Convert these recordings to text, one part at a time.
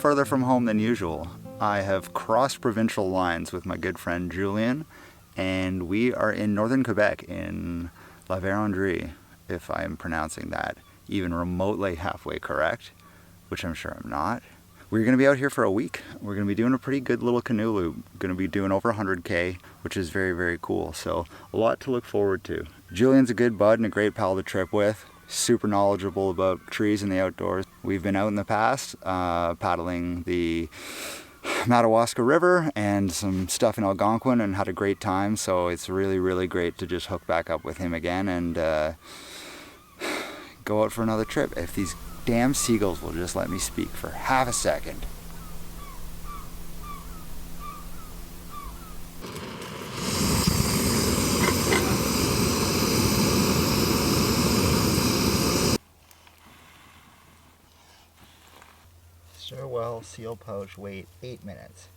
further from home than usual. I have crossed provincial lines with my good friend Julian, and we are in northern Quebec in La Verendrye, if I am pronouncing that even remotely halfway correct, which I'm sure I'm not. We're going to be out here for a week. We're going to be doing a pretty good little canoe loop. Going to be doing over 100K, which is very, very cool. So a lot to look forward to. Julian's a good bud and a great pal to trip with. Super knowledgeable about trees and the outdoors. We've been out in the past paddling the Madawaska River and some stuff in Algonquin and had a great time. So it's really, really great to just hook back up with him again and go out for another trip. If these damn seagulls will just let me speak for half a second. Stirwell seal pouch, wait 8 minutes.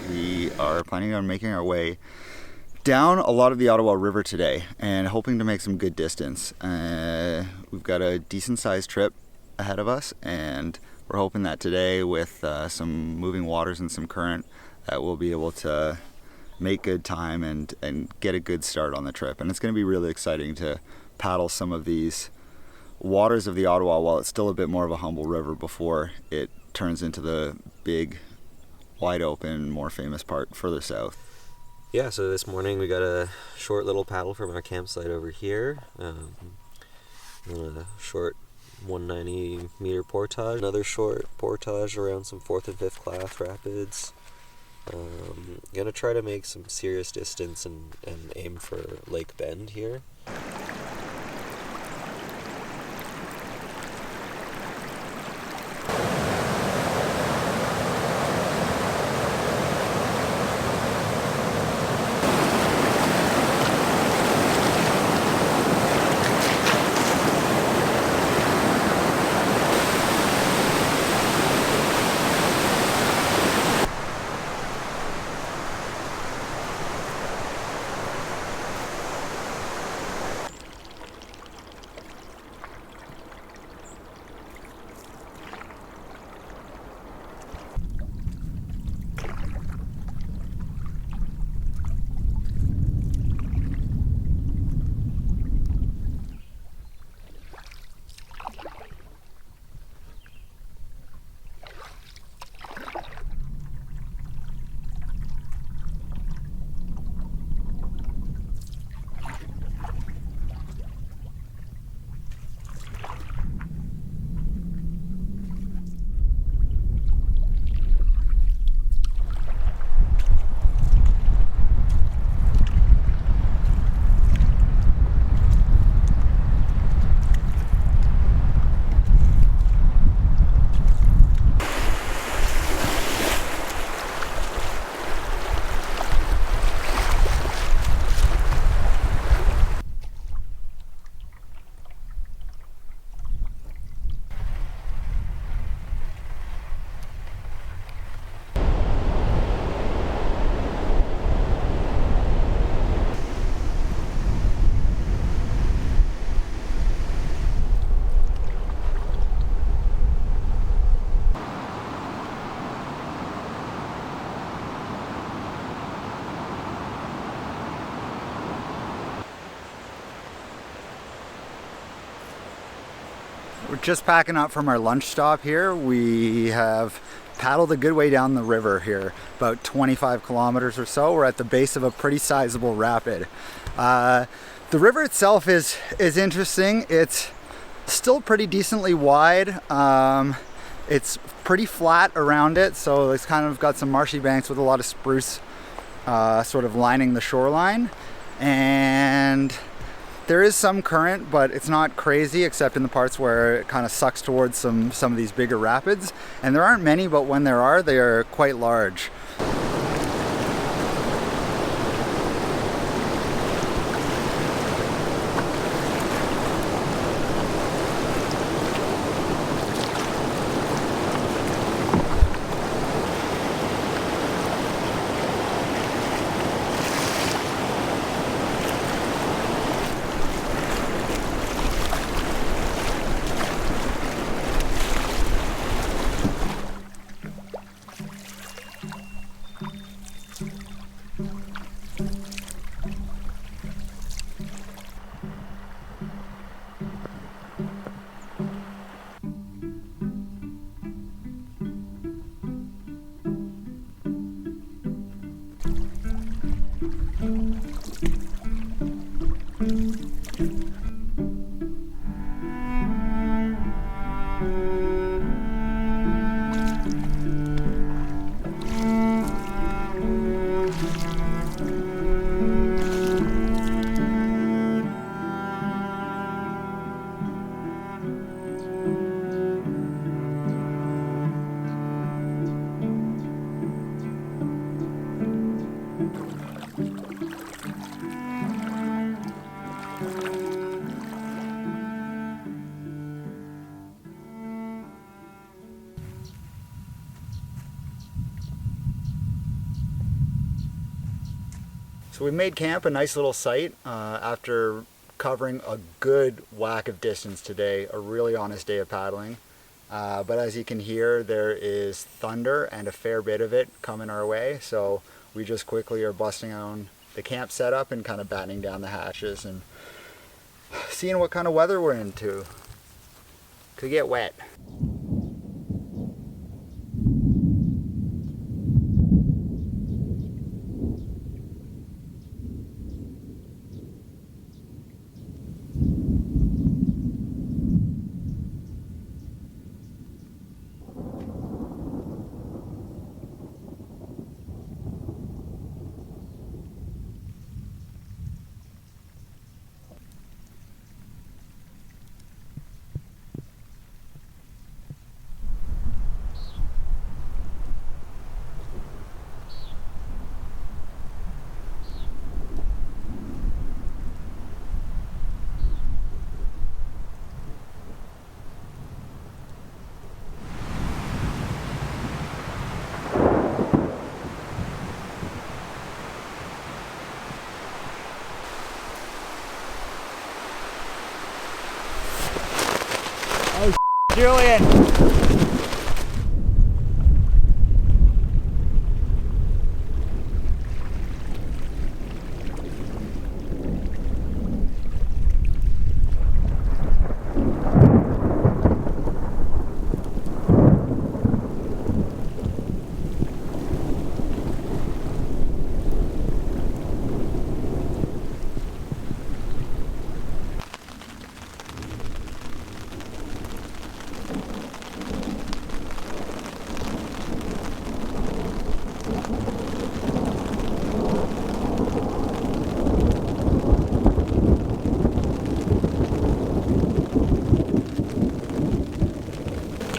We are planning on making our way down a lot of the Ottawa River today and hoping to make some good distance. We've got a decent sized trip ahead of us, and we're hoping that today with some moving waters and some current that we'll be able to make good time and get a good start on the trip. And it's going to be really exciting to paddle some of these waters of the Ottawa while it's still a bit more of a humble river before it turns into the big, wide open, more famous part further south. Yeah, so this morning we got a short little paddle from our campsite over here, and a short 190 meter portage, another short portage around some 4th and 5th class rapids. Gonna try to make some serious distance and aim for Lake Bend here. We're just packing up from our lunch stop here. We have paddled a good way down the river here, about 25 kilometers or so. We're at the base of a pretty sizable rapid. The river itself is interesting. It's still pretty decently wide. It's pretty flat around it, so it's kind of got some marshy banks with a lot of spruce sort of lining the shoreline. And there is some current, but it's not crazy except in the parts where it kind of sucks towards some of these bigger rapids. And there aren't many, but when there are, they are quite large. So we made camp a nice little site after covering a good whack of distance today, a really honest day of paddling. But as you can hear, there is thunder and a fair bit of it coming our way. So we just quickly are busting on the camp setup and kind of battening down the hatches and seeing what kind of weather we're into. Could get wet. Julian!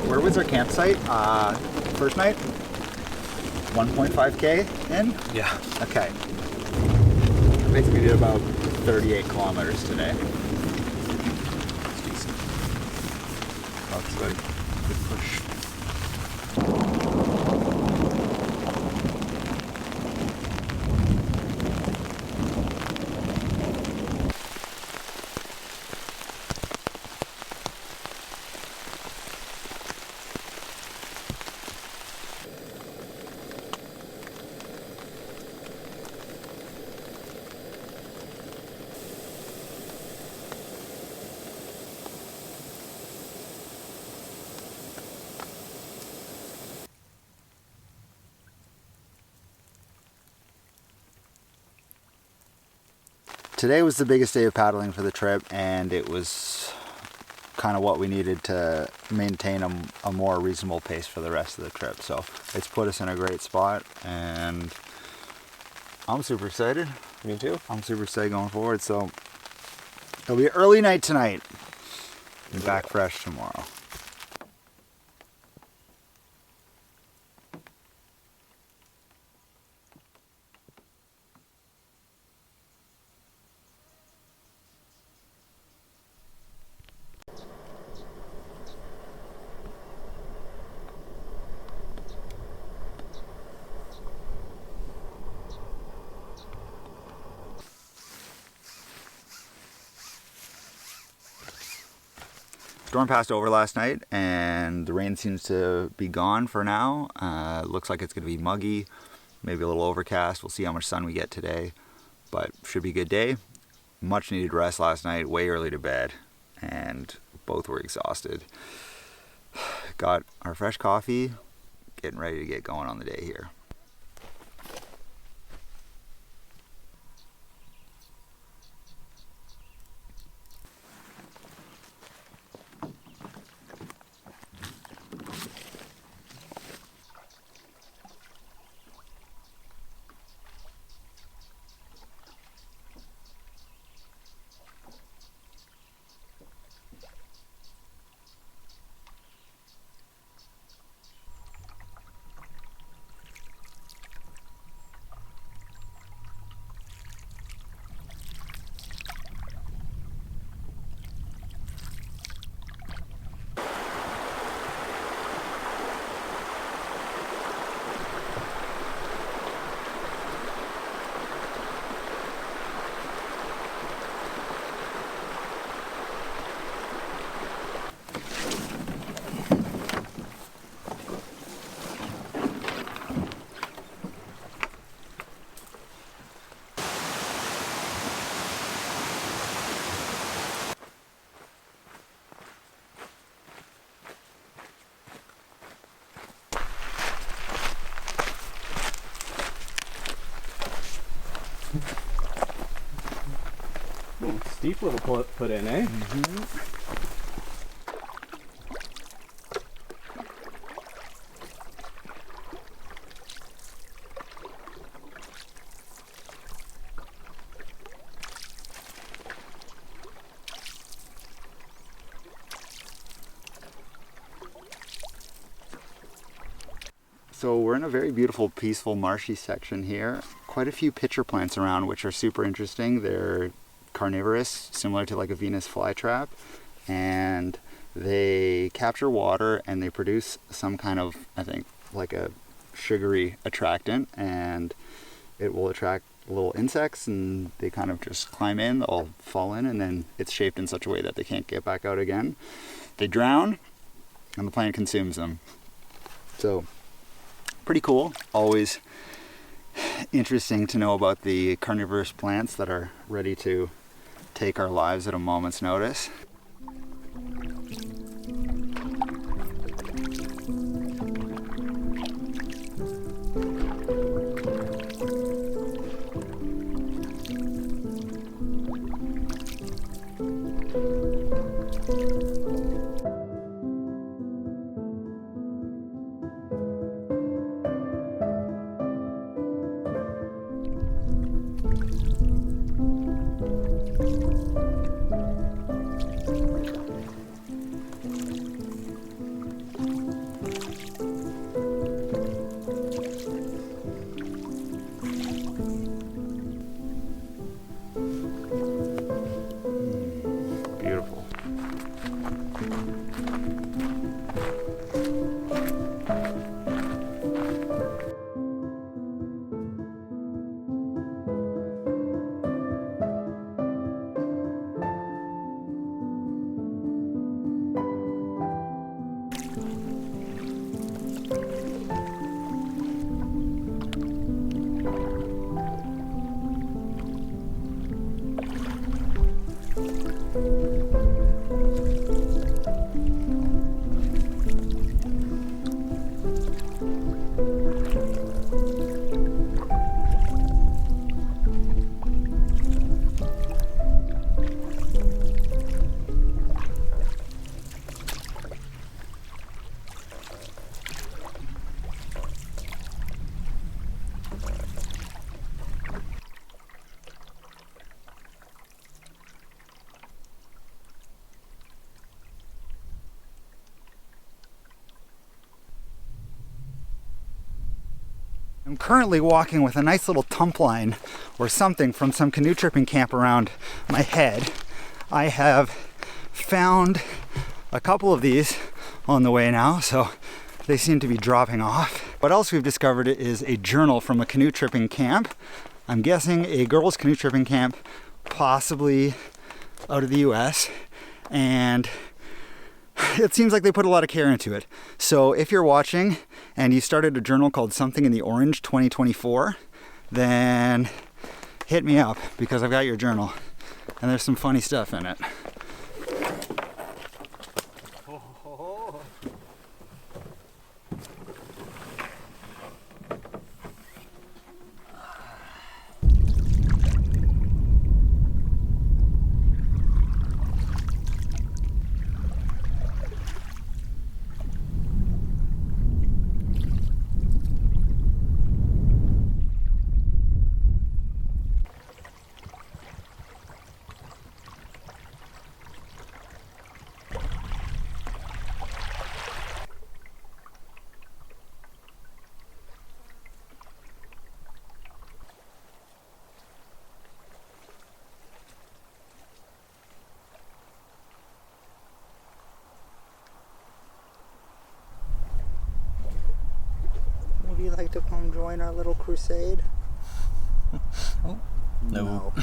Where was our campsite? First night? 1.5K in? Yeah. Okay. Basically did about 38 kilometers today. That's a good push. Today was the biggest day of paddling for the trip, and it was kind of what we needed to maintain a more reasonable pace for the rest of the trip. So it's put us in a great spot, and I'm super excited. Me too. I'm super excited going forward. So it'll be an early night tonight and back fresh tomorrow. Storm passed over last night, and the rain seems to be gone for now. Looks like it's going to be muggy, maybe a little overcast. We'll see how much sun we get today, but should be a good day. Much needed rest last night, way early to bed, and both were exhausted. Got our fresh coffee, getting ready to get going on the day here. Steep little put in, eh? Mm-hmm. So we're in a very beautiful, peaceful, marshy section here. Quite a few pitcher plants around, which are super interesting. They're carnivorous, similar to like a Venus flytrap, and they capture water and they produce some kind of, I think, like a sugary attractant, and it will attract little insects, and they kind of just climb in, they'll fall in, and then it's shaped in such a way that they can't get back out again. They drown, and the plant consumes them. So pretty cool. Always interesting to know about the carnivorous plants that are ready to take our lives at a moment's notice. I'm currently walking with a nice little tump line or something from some canoe tripping camp around my head. I have found a couple of these on the way now, so they seem to be dropping off. What else we've discovered is a journal from a canoe tripping camp. I'm guessing a girls' canoe tripping camp, possibly out of the US, and it seems like they put a lot of care into it. So if you're watching and you started a journal called Something in the Orange 2024, then hit me up because I've got your journal and there's some funny stuff in it. Would you like to come join our little crusade? Oh, no.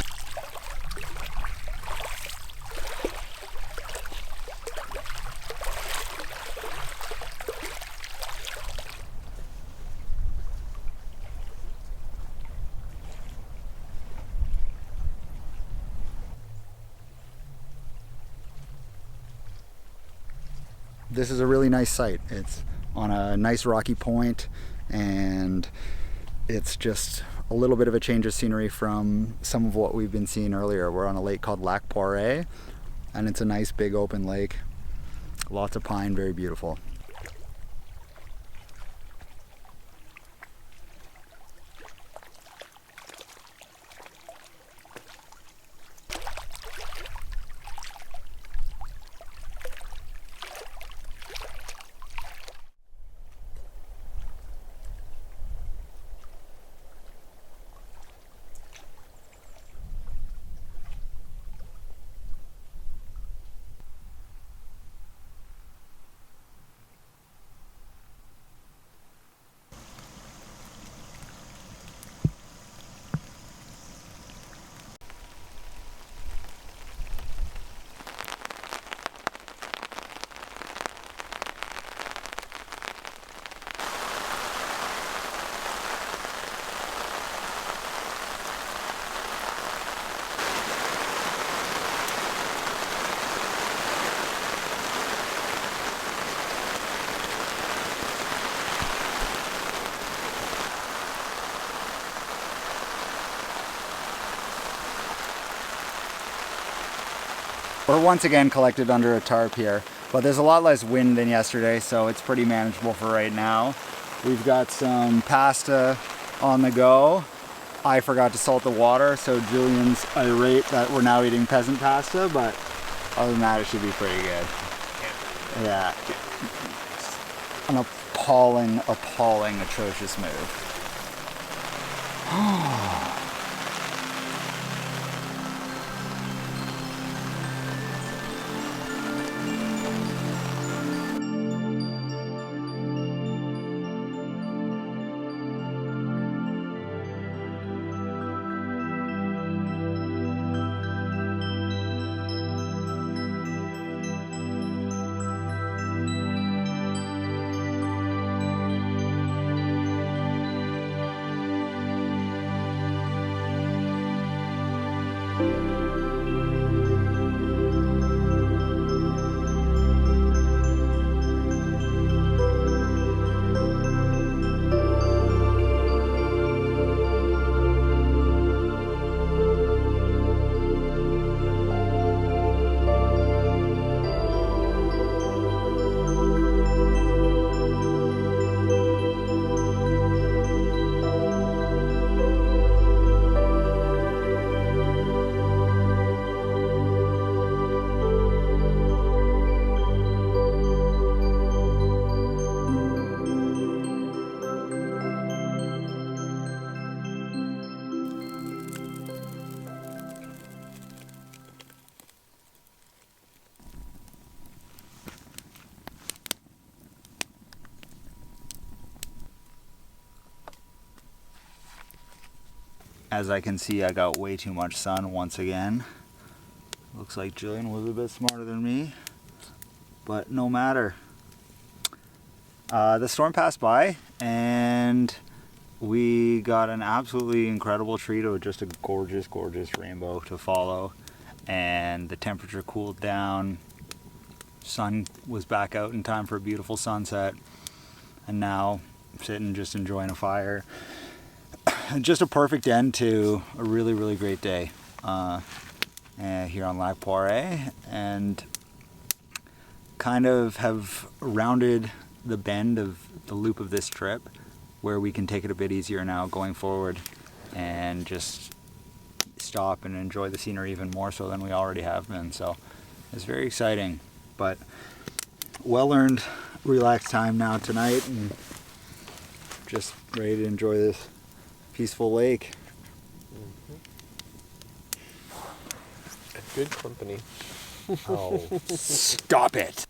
This is a really nice site. It's on a nice rocky point, and it's just a little bit of a change of scenery from some of what we've been seeing earlier. We're on a lake called Lac Poiré, and it's a nice big open lake. Lots of pine, very beautiful. We're once again collected under a tarp here, but there's a lot less wind than yesterday, so it's pretty manageable for right now. We've got some pasta on the go. I forgot to salt the water, so Julian's irate that we're now eating peasant pasta, but other than that, it should be pretty good. Yeah. An appalling, atrocious move. As I can see, I got way too much sun once again. Looks like Julian was a bit smarter than me, but no matter. The storm passed by and we got an absolutely incredible treat of just a gorgeous, gorgeous rainbow to follow. And the temperature cooled down. Sun was back out in time for a beautiful sunset. And now I'm sitting just enjoying a fire. Just a perfect end to a really, really great day here on Lac Poiré, and kind of have rounded the bend of the loop of this trip where we can take it a bit easier now going forward and just stop and enjoy the scenery even more so than we already have been. So it's very exciting, but well-earned relaxed time now tonight, and just ready to enjoy this peaceful lake. Good company. Oh, stop it.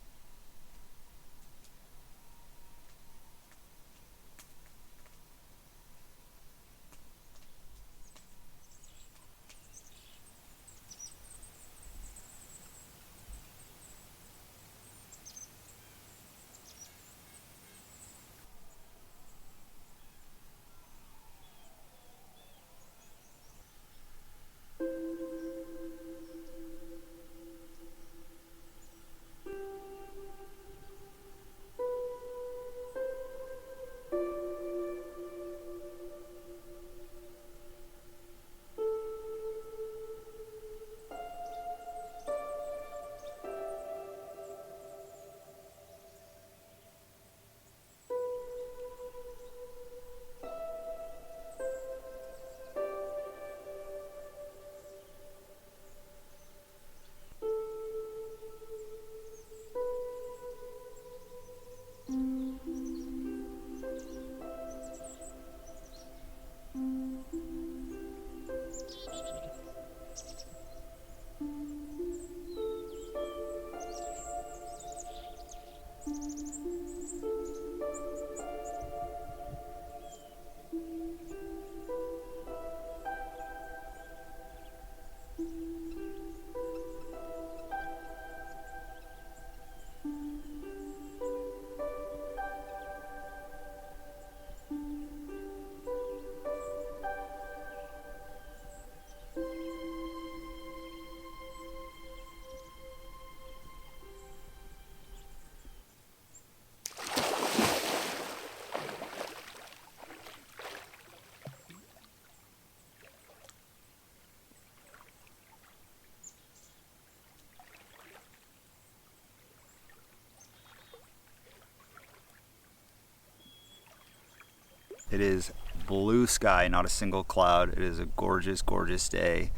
It is blue sky, not a single cloud. It is a gorgeous, gorgeous day.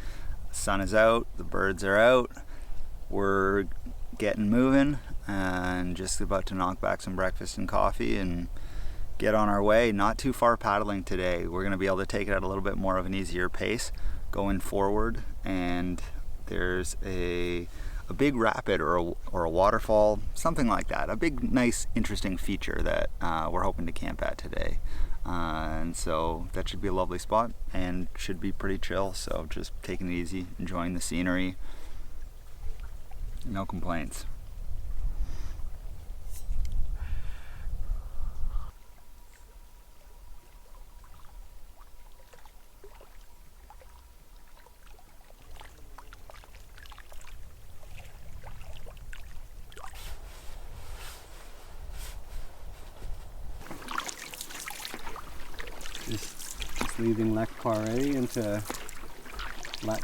The sun is out, the birds are out. We're getting moving and just about to knock back some breakfast and coffee and get on our way. Not too far paddling today. We're going to be able to take it at a little bit more of an easier pace going forward. And there's a big rapid or a waterfall, something like that. A big, nice, interesting feature that we're hoping to camp at today. And so that should be a lovely spot and should be pretty chill. So just taking it easy, enjoying the scenery. No complaints. Just leaving Lac Poiré into Lac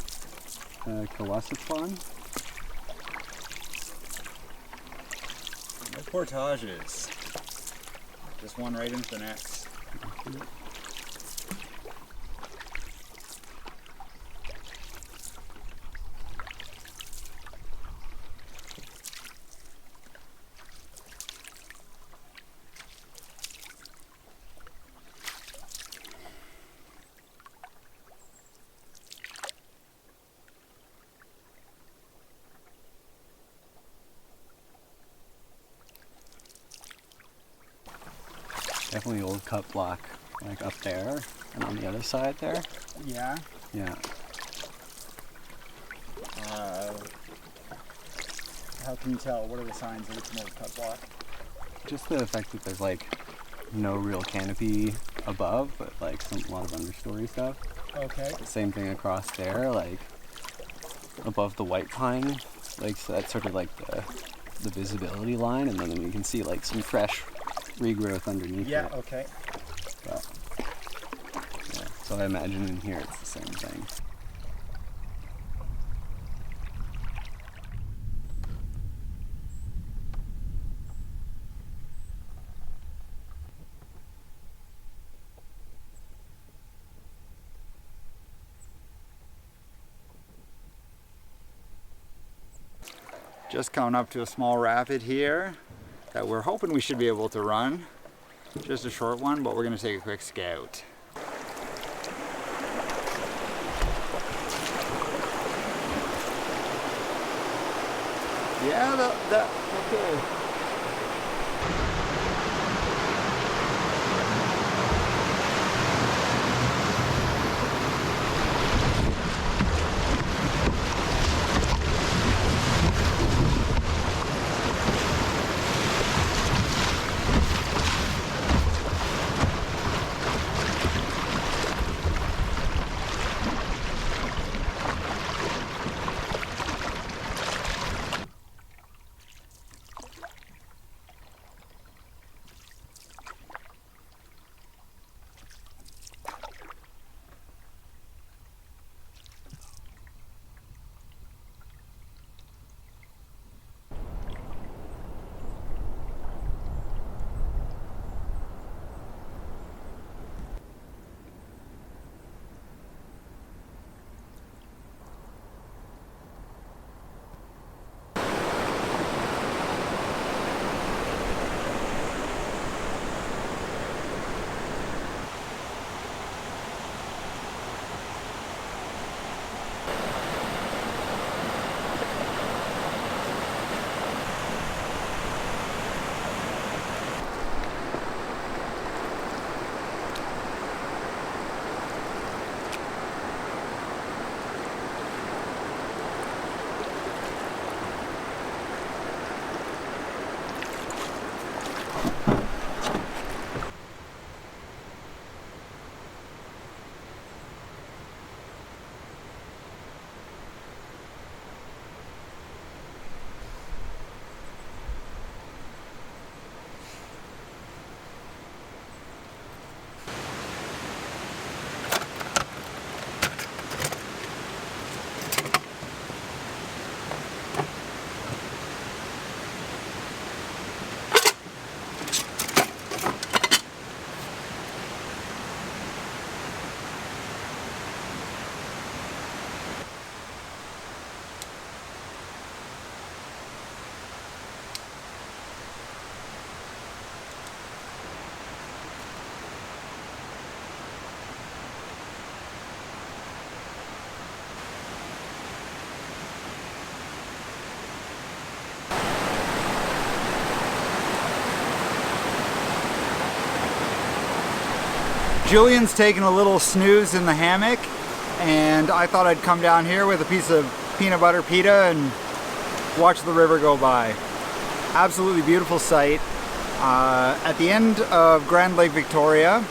Kawasapon. No portages. Just one right into the next. Definitely old cut block. like up there and on the other side there. Yeah. Yeah. How can you tell? What are the signs that it's an old cut block? Just the fact that there's like no real canopy above, but like a lot of understory stuff. Okay. The same thing across there, like above the white pine, like so that's sort of like the visibility line, and then you can see like some fresh regrowth underneath it. Yeah, okay. But, yeah, so I imagine in here it's the same thing. Just coming up to a small rapid here that we're hoping we should be able to run. Just a short one, but we're going to take a quick scout. Yeah, okay. Julian's taking a little snooze in the hammock, and I thought I'd come down here with a piece of peanut butter pita and watch the river go by. Absolutely beautiful sight. At the end of Grand Lake Victoria,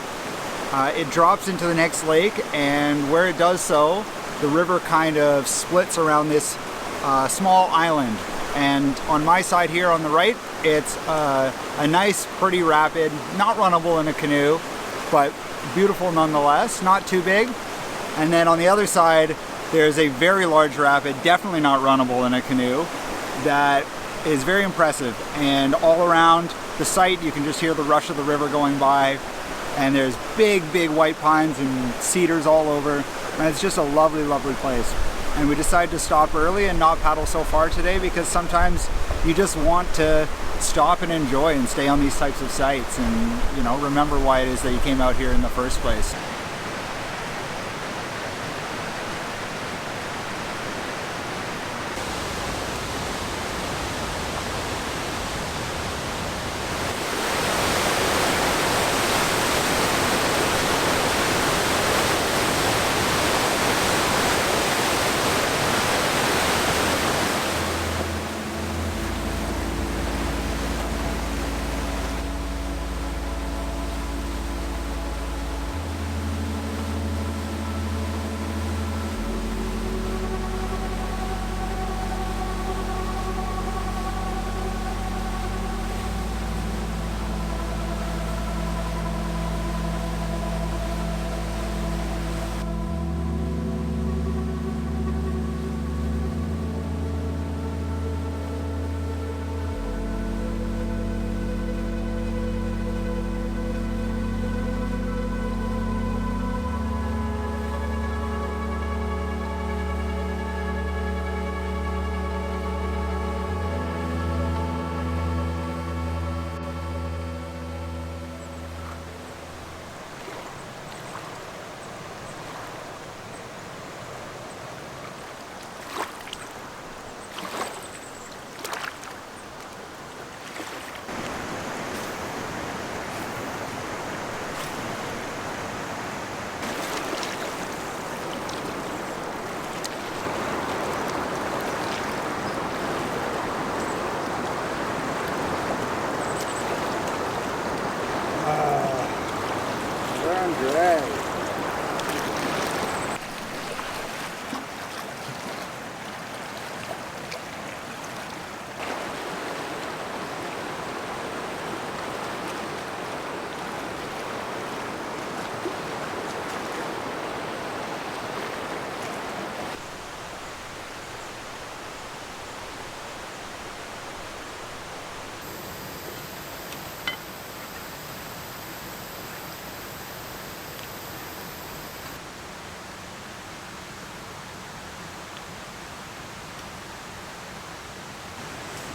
it drops into the next lake, and where it does so, the river kind of splits around this small island. And on my side here on the right, it's a nice, pretty rapid, not runnable in a canoe, but beautiful nonetheless, not too big. And then on the other side, there's a very large rapid, definitely not runnable in a canoe, that is very impressive. And all around the site, you can just hear the rush of the river going by. And there's big, big white pines and cedars all over. And it's just a lovely, lovely place. And we decided to stop early and not paddle so far today because sometimes you just want to stop and enjoy and stay on these types of sites and, you know, remember why it is that you came out here in the first place.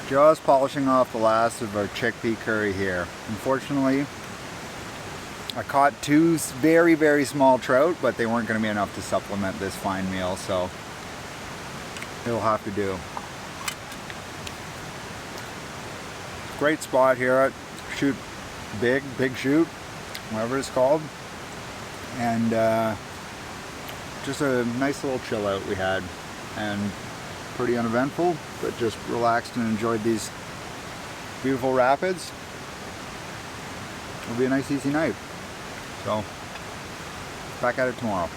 Just polishing off the last of our chickpea curry here. Unfortunately, I caught 2 very, very small trout, but they weren't going to be enough to supplement this fine meal, so it'll have to do. Great spot here at Shoot Big Shoot, whatever it's called. And just a nice little chill out we had. And pretty uneventful, but just relaxed and enjoyed these beautiful rapids. It'll be a nice easy night. So, back at it tomorrow.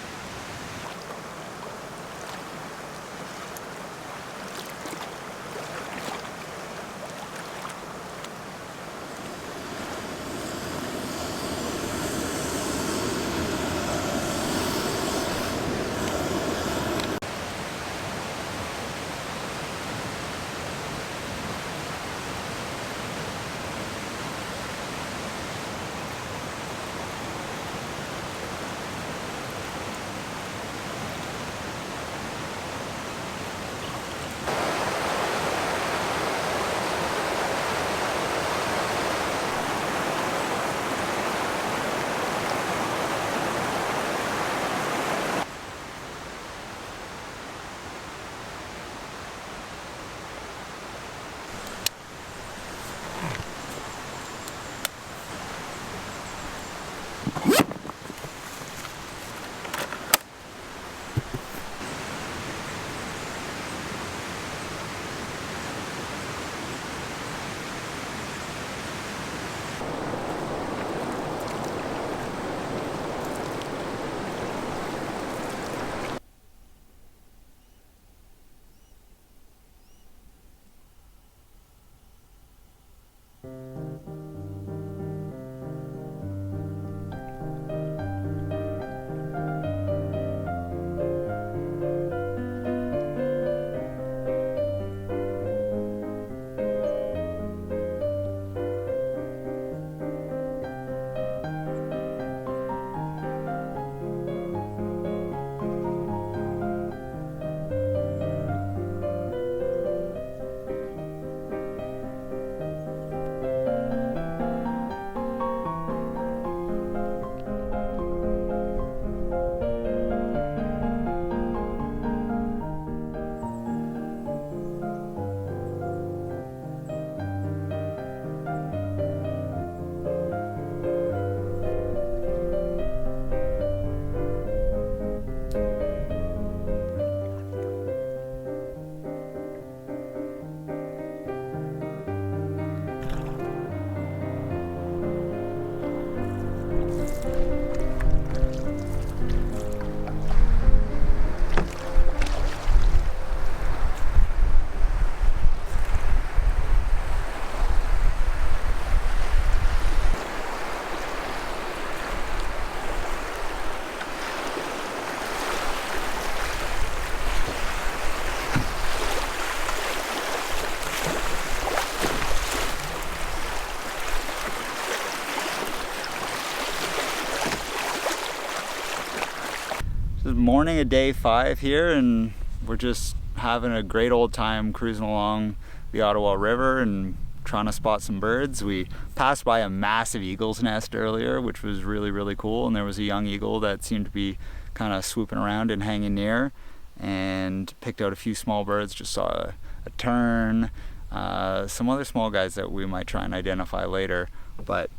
This is morning of day 5 here, and we're just having a great old time cruising along the Ottawa River and trying to spot some birds. We passed by a massive eagle's nest earlier, which was really, really cool, and there was a young eagle that seemed to be kind of swooping around and hanging near, and picked out a few small birds. Just saw a tern, some other small guys that we might try and identify later, but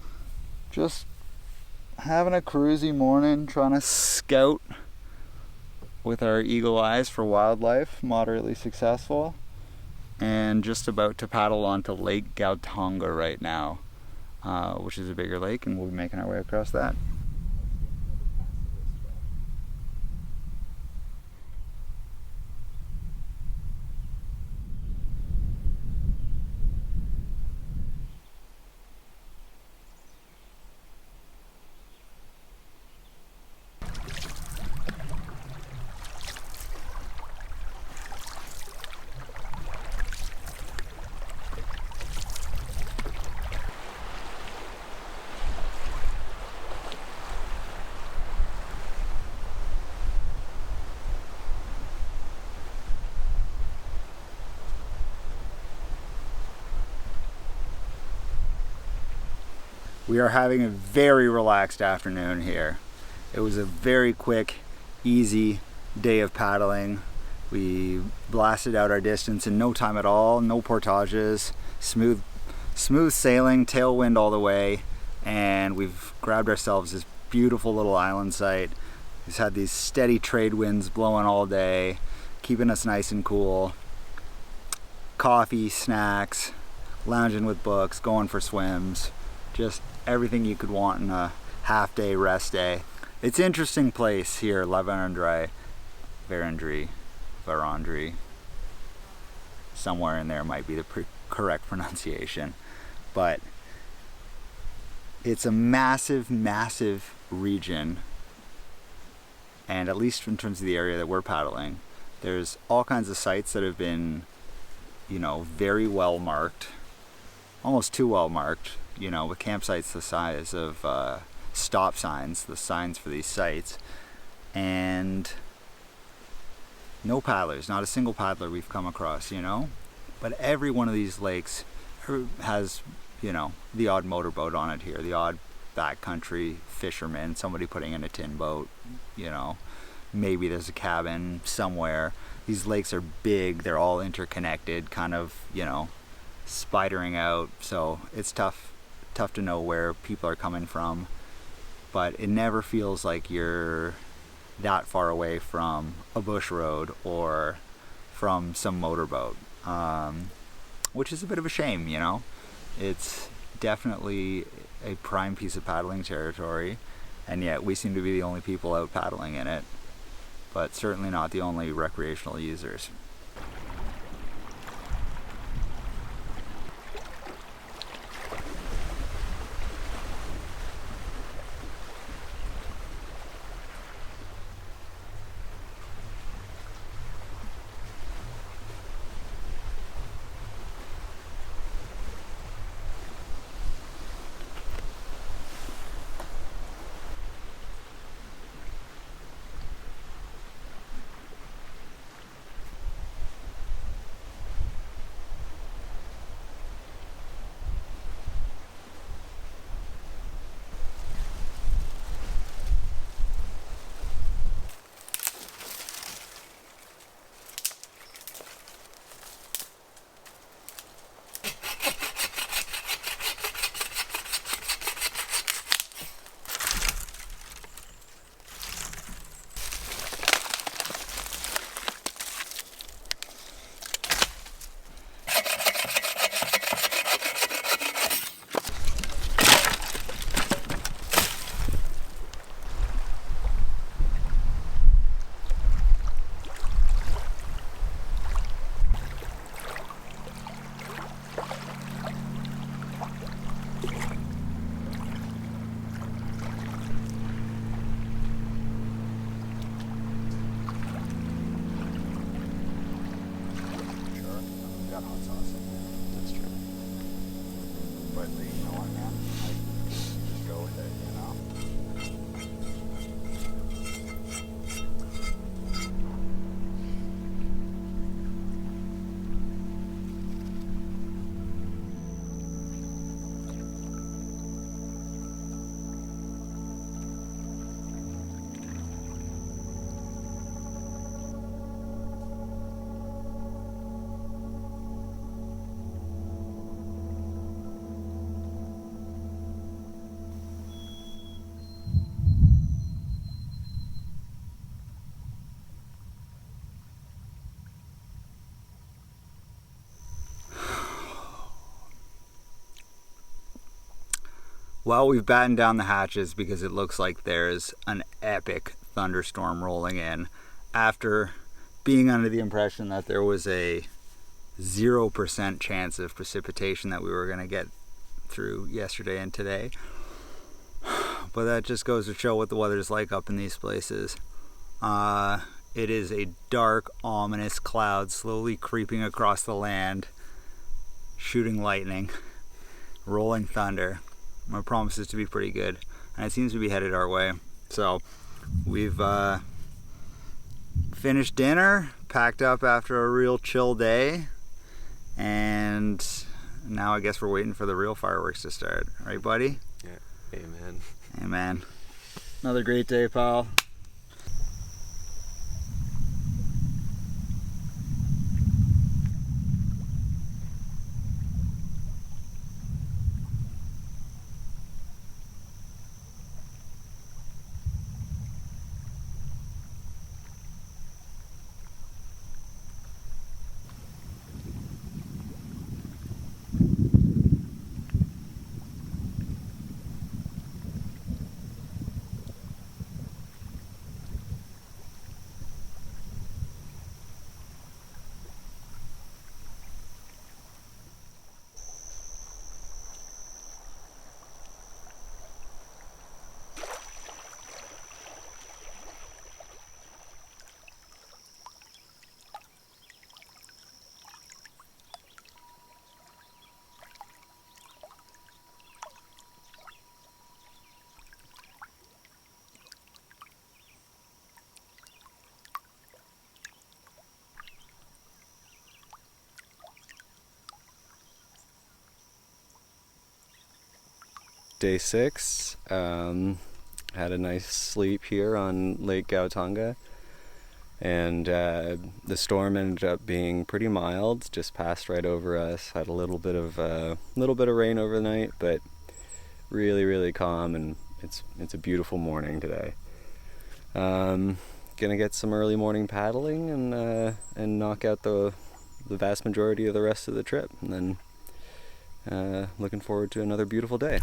just having a cruisy morning, trying to scout with our eagle eyes for wildlife, moderately successful, and just about to paddle onto Lake Gautonga right now, which is a bigger lake, and we'll be making our way across that. We are having a very relaxed afternoon here. It was a very quick, easy day of paddling. We blasted out our distance in no time at all, no portages, smooth sailing, tailwind all the way, and we've grabbed ourselves this beautiful little island site. We've had these steady trade winds blowing all day, keeping us nice and cool. Coffee, snacks, lounging with books, going for swims, just everything you could want in a half-day rest day. It's an interesting place here, La Verendrye, Verendrye. Somewhere in there might be the correct pronunciation, but it's a massive, massive region, and at least in terms of the area that we're paddling, there's all kinds of sites that have been, very well marked, almost too well marked, with campsites the size of stop signs, the signs for these sites, and no paddlers, not a single paddler we've come across, But every one of these lakes has, the odd motorboat on it here, the odd backcountry fisherman, somebody putting in a tin boat, maybe there's a cabin somewhere. These lakes are big, they're all interconnected, kind of, spidering out, so it's tough to know where people are coming from, but it never feels like you're that far away from a bush road or from some motorboat, which is a bit of a shame, It's definitely a prime piece of paddling territory, and yet we seem to be the only people out paddling in it, but certainly not the only recreational users. Well, we've battened down the hatches because it looks like there's an epic thunderstorm rolling in after being under the impression that there was a 0% chance of precipitation that we were going to get through yesterday and today. But that just goes to show what the weather's like up in these places. It is a dark, ominous cloud slowly creeping across the land, shooting lightning, rolling thunder. My promise is to be pretty good, and it seems to be headed our way. So we've finished dinner, packed up after a real chill day, and now I guess we're waiting for the real fireworks to start. Right, buddy? Yeah. Amen. Amen. Another great day, pal. Day 6, had a nice sleep here on Lake Gautanga, and the storm ended up being pretty mild, just passed right over us. Had a little bit of rain overnight, but really calm, and it's a beautiful morning today. Gonna get some early morning paddling and knock out the vast majority of the rest of the trip, and then looking forward to another beautiful day.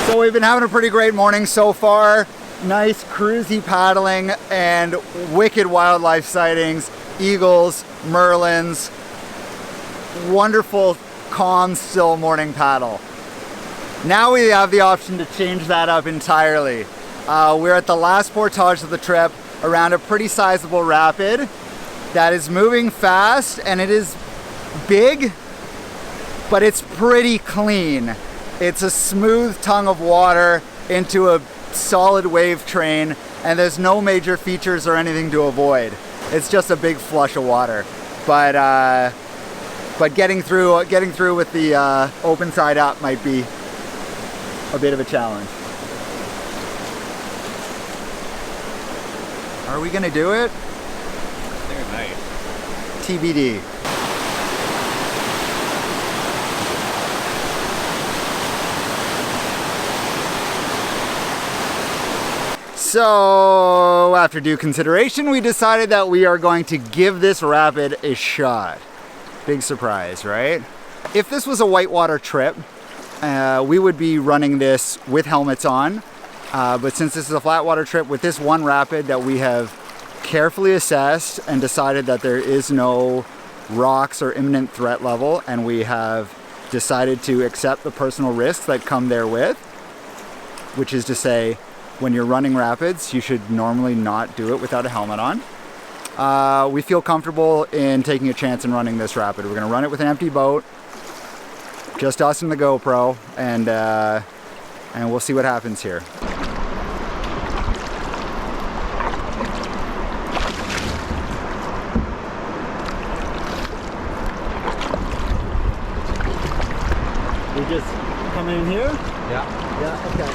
So we've been having a pretty great morning so far. Nice cruisy paddling and wicked wildlife sightings, eagles, merlins, wonderful, calm, still morning paddle. Now we have the option to change that up entirely. We're at the last portage of the trip around a pretty sizable rapid that is moving fast, and it is big, but it's pretty clean. It's a smooth tongue of water into a solid wave train, and there's no major features or anything to avoid. It's just a big flush of water. But getting through with the open side up might be a bit of a challenge. Are we gonna do it? They're nice. TBD. So, after due consideration, we decided that we are going to give this rapid a shot. Big surprise, right? If this was a whitewater trip, we would be running this with helmets on But since this is a flat water trip, with this one rapid that we have carefully assessed and decided that there is no rocks or imminent threat level, and we have decided to accept the personal risks that come therewith, which is to say, when you're running rapids, you should normally not do it without a helmet on. We feel comfortable in taking a chance and running this rapid. We're gonna run it with an empty boat, just us and the GoPro, and we'll see what happens here. We just coming in here? Yeah. Yeah, okay.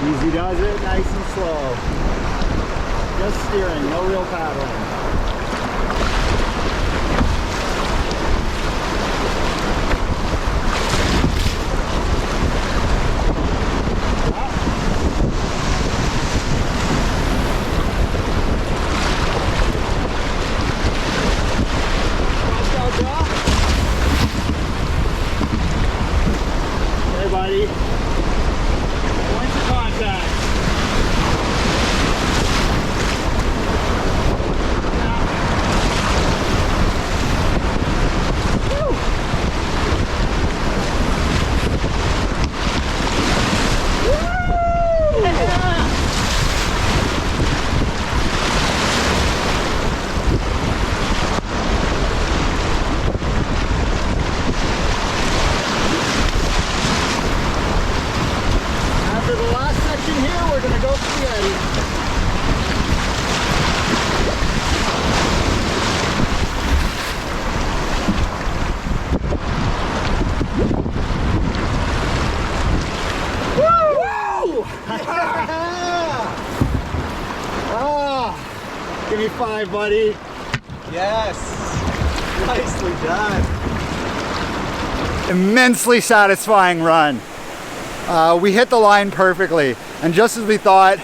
Easy does it, nice and slow. Just steering, no real paddling. Hey buddy, points of contact. After the last section here, we're going to go spaghetti. Woo! Ah, give me 5, buddy. Yes. Nicely done. Immensely satisfying run. We hit the line perfectly, and just as we thought,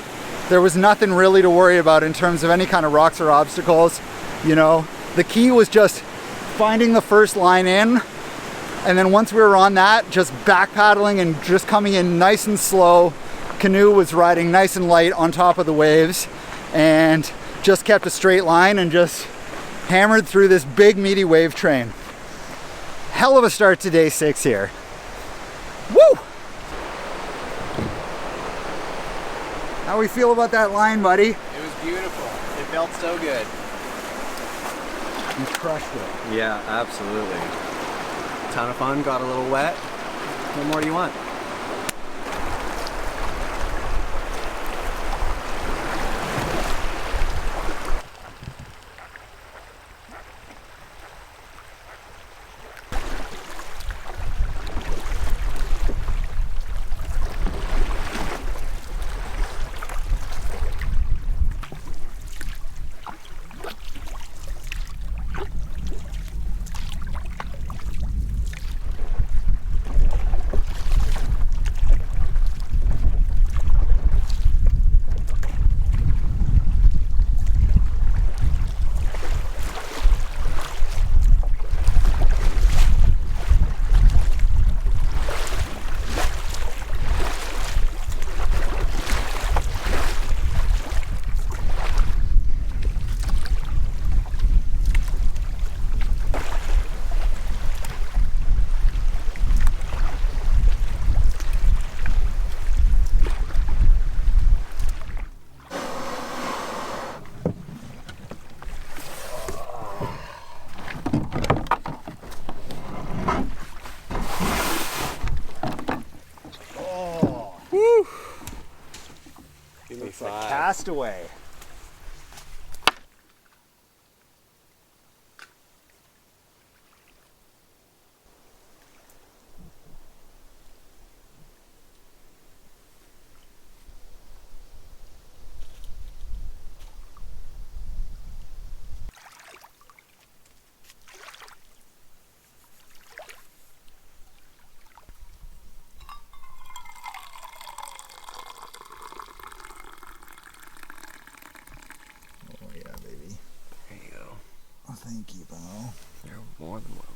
there was nothing really to worry about in terms of any kind of rocks or obstacles. You know, the key was just finding the first line in, and then once we were on that, just back paddling and just coming in nice and slow. Canoe was riding nice and light on top of the waves, and just kept a straight line and just hammered through this big meaty wave train. Hell of a start to day 6 here. Woo! How we feel about that line, buddy? It was beautiful. It felt so good. You crushed it. Yeah, absolutely. Ton of fun, got a little wet. What more do you want? Give me It's a 5. castaway. There you go. Oh, thank you, Bo. You're more than welcome.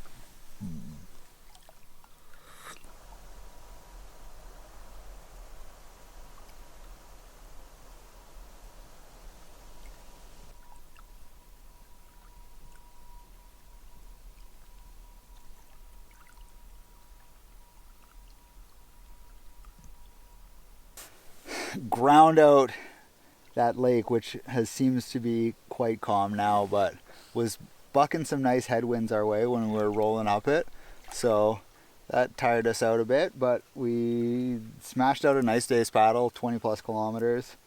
Ground out that lake, which seems to be quite calm now, but was bucking some nice headwinds our way when we were rolling up it. So that tired us out a bit, but we smashed out a nice day's paddle, 20 plus kilometers,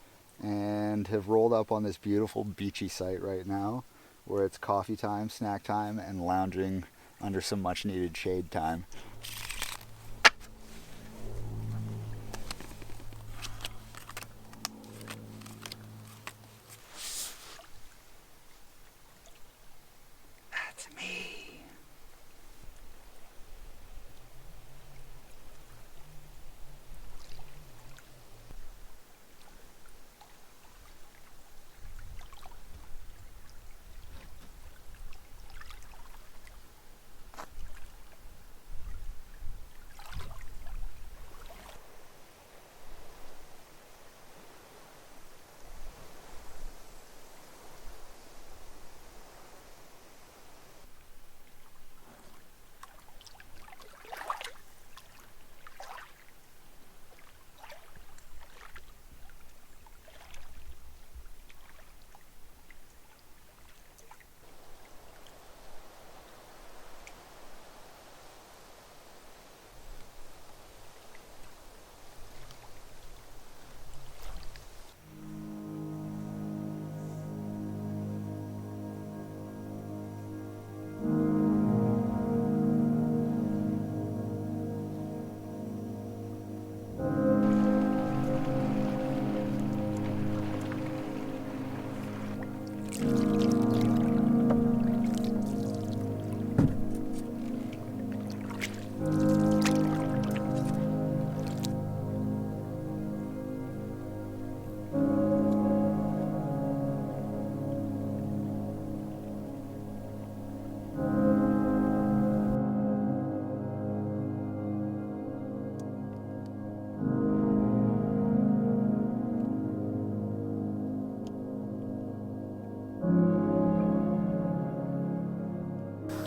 and have rolled up on this beautiful beachy site right now where it's coffee time, snack time, and lounging under some much needed shade time. That's me.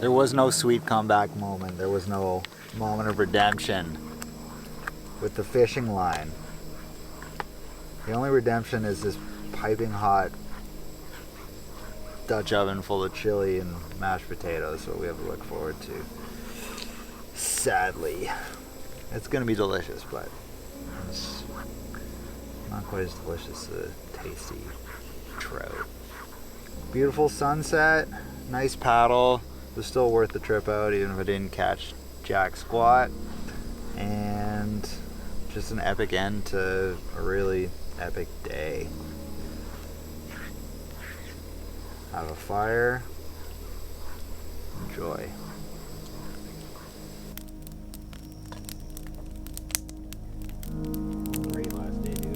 There was no sweet comeback moment. There was no moment of redemption with the fishing line. The only redemption is this piping hot Dutch oven full of chili and mashed potatoes, what we have to look forward to. Sadly. It's going to be delicious, but it's not quite as delicious as a tasty trout. Beautiful sunset, nice paddle. It was still worth the trip out, even if I didn't catch jack squat. And just an epic end to a really epic day. Have a fire. Enjoy. Great last day, dude.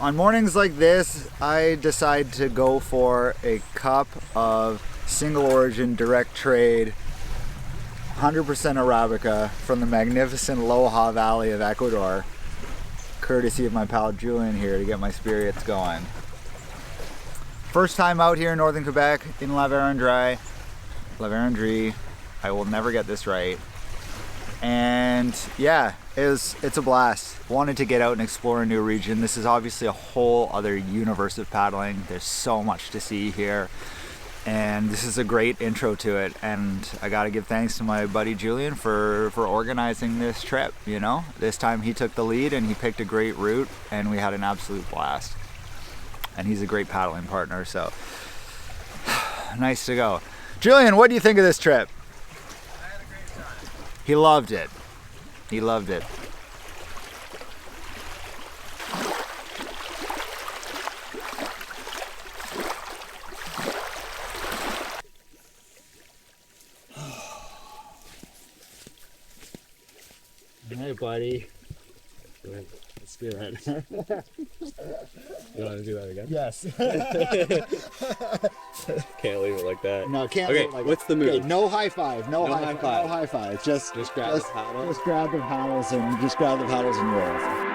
On mornings like this, I decide to go for a cup of single origin direct trade 100% Arabica from the magnificent Loja Valley of Ecuador, courtesy of my pal Julian here to get my spirits going. First time out here in northern Quebec in La Verendrye. I will never get this right. And yeah, it's a blast. Wanted to get out and explore a new region. This is obviously a whole other universe of paddling. There's so much to see here. And this is a great intro to it, and I gotta give thanks to my buddy Julian for organizing this trip, you know? This time he took the lead and he picked a great route, and we had an absolute blast. And he's a great paddling partner, so nice to go. Julian, what do you think of this trip? I had a great time. He loved it. He loved it. Hey, buddy. Let's do that. You want to do that again? Yes. Can't leave it like that. No, can't. Okay, Like, what's the move? okay, no high five. No high five. five. No high five. Just grab the paddle. Just grab the paddles and roll.